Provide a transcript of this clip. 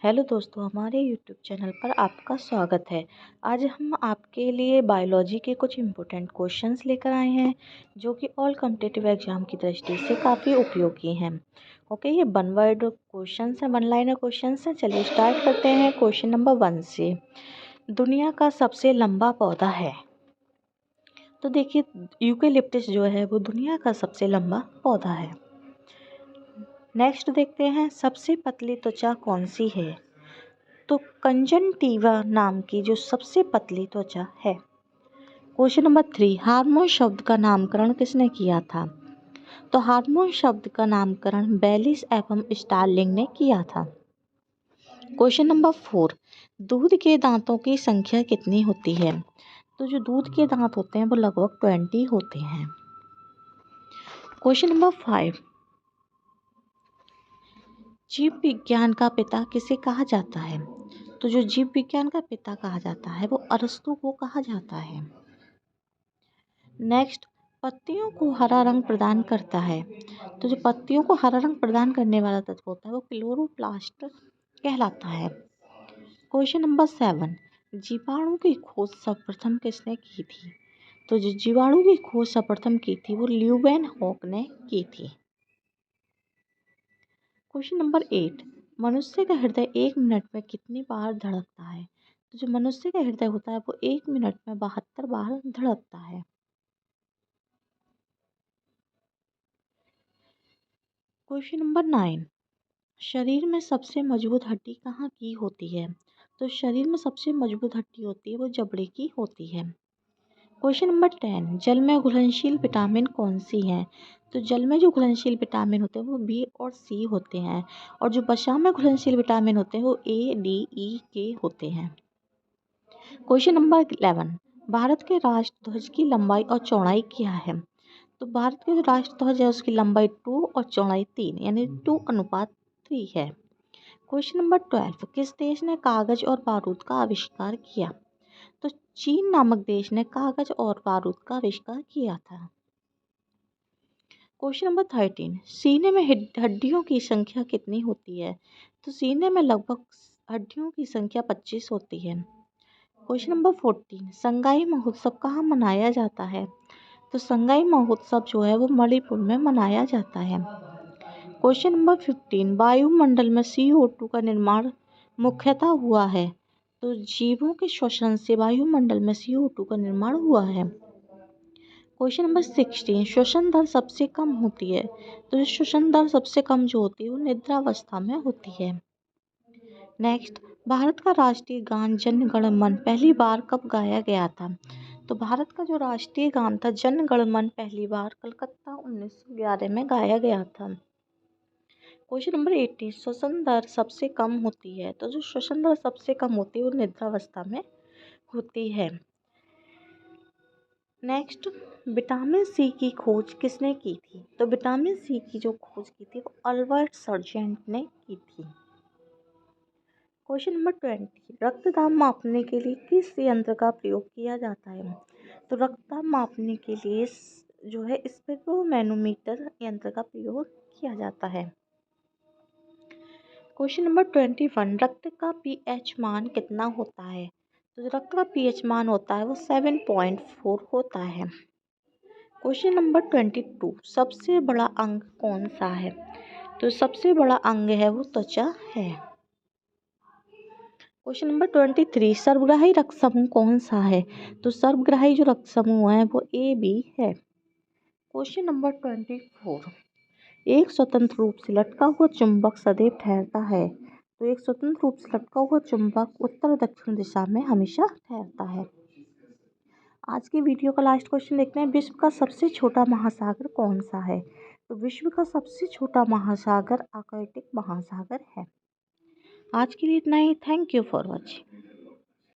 Hello दोस्तों, हमारे YouTube channel पर आपका स्वागत है। आज हम आपके लिए बायोलॉजी के कुछ इम्पोर्टेंट क्वेश्चंस लेकर आए हैं जो कि ऑल कॉम्पिटिटिव एग्जाम की दृष्टि से काफ़ी उपयोगी हैं। ओके, ये वन वर्ड क्वेश्चंस हैं, वन लाइनर क्वेश्चंस हैं। चलिए स्टार्ट करते हैं क्वेश्चन नंबर 1 से। दुनिया का सबसे लंबा पौधा है? तो देखिए, यूकेलिप्टस जो है वो दुनिया का सबसे लंबा पौधा है। नेक्स्ट देखते हैं, सबसे पतली त्वचा कौन सी है? तो कंजंक्टिवा नाम की जो सबसे पतली त्वचा है। क्वेश्चन नंबर 3, हार्मोन शब्द का नामकरण किसने किया था? तो हार्मोन शब्द का नामकरण बेलिस एवं स्टार्लिंग ने किया था। क्वेश्चन नंबर 4, दूध के दांतों की संख्या कितनी होती है? तो जो दूध के दांत होते हैं वो लगभग 20 होते हैं। क्वेश्चन नंबर 5, जीव विज्ञान का पिता किसे कहा जाता है? तो जो जीव विज्ञान का पिता कहा जाता है वो अरस्तु को कहा जाता है। नेक्स्ट, पत्तियों को हरा रंग प्रदान करता है। तो जो पत्तियों को हरा रंग प्रदान करने वाला तत्व होता है वो क्लोरोप्लास्ट कहलाता है। क्वेश्चन नंबर 7, जीवाणु की खोज सर्वप्रथम किसने की थी? तो जो जीवाणु की खोज सर्वप्रथम की थी वो ल्यूवेनहॉक ने की थी। क्वेश्चन नंबर 8, मनुष्य का हृदय 1 मिनट में कितनी बार धड़कता है? तो जो मनुष्य का हृदय होता है वो 1 मिनट में 72 बार धड़कता है। क्वेश्चन नंबर 9, शरीर में सबसे मजबूत हड्डी कहाँ की होती है? तो शरीर में सबसे मजबूत हड्डी होती है वो जबड़े की होती है। क्वेश्चन नंबर 10, जल में घुलनशील विटामिन कौन सी हैं? तो जल में जो घुलनशील विटामिन होते हैं वो बी और सी होते हैं, और जो वसा में घुलनशील विटामिन होते हैं वो ए, डी, ई, के होते हैं। क्वेश्चन नंबर 11, भारत के राष्ट्र ध्वज की लंबाई और चौड़ाई क्या है? तो भारत के जो राष्ट्र ध्वज है उसकी लंबाई 2 और चौड़ाई 3 यानी 2:3 है। क्वेश्चन नंबर 12, किस देश ने कागज और बारूद का आविष्कार किया? तो चीन नामक देश ने कागज और बारूद का आविष्कार किया था। क्वेश्चन नंबर 13, सीने में हड्डियों की संख्या कितनी होती है? तो सीने में लगभग हड्डियों की संख्या 25 होती है। क्वेश्चन नंबर 14, संगाई महोत्सव कहाँ मनाया जाता है? तो संगाई महोत्सव जो है वो मणिपुर में मनाया जाता है। क्वेश्चन नंबर 15, वायुमंडल में CO2 का निर्माण मुख्यतः हुआ है। तो जीवों के श्वसन से वायुमंडल में CO2 का निर्माण हुआ है। क्वेश्चन नंबर 16, श्वसन दर सबसे कम होती है। तो श्वसन दर सबसे कम जो होती है वो निद्रावस्था में होती है। नेक्स्ट, भारत का राष्ट्रीय गान जन गण मन पहली बार कब गाया गया था? तो भारत का जो राष्ट्रीय गान था जन गण मन पहली बार कलकत्ता 1911 में गाया गया था। क्वेश्चन नंबर 18, श्वसन दर सबसे कम होती है। तो जो श्वसन दर सबसे कम होती है वो निद्रावस्था में होती है। नेक्स्ट, विटामिन सी की खोज किसने की थी? तो विटामिन सी की जो खोज की थी वो अल्बर्ट सर्जेंट ने की थी। क्वेश्चन नंबर 20, रक्तदाब मापने के लिए किस यंत्र का प्रयोग किया जाता है? तो रक्तदाब मापने के लिए जो है स्पेक्ट्रोमैनोमीटर यंत्र का प्रयोग किया जाता है। क्वेश्चन नंबर 21, रक्त का पीएच मान कितना होता है? तो जो रक्त का पीएच मान होता है वो 7.4 होता है। क्वेश्चन नंबर 22, सबसे बड़ा अंग कौन सा है? तो सबसे बड़ा अंग है वो त्वचा है। क्वेश्चन नंबर 23, सर्वग्राही रक्त समूह कौन सा है? तो सर्वग्राही जो रक्त समूह है वो AB है। क्वेश्चन नंबर 24, एक स्वतंत्र रूप से लटका हुआ चुंबक सदैव ठहरता है। तो एक स्वतंत्र रूप से लटका हुआ चुंबक उत्तर दक्षिण दिशा में हमेशा ठहरता है। आज की वीडियो का लास्ट क्वेश्चन देखते हैं, विश्व का सबसे छोटा महासागर कौन सा है? तो विश्व का सबसे छोटा महासागर आर्कटिक महासागर है। आज के लिए इतना ही। Thank you for watching.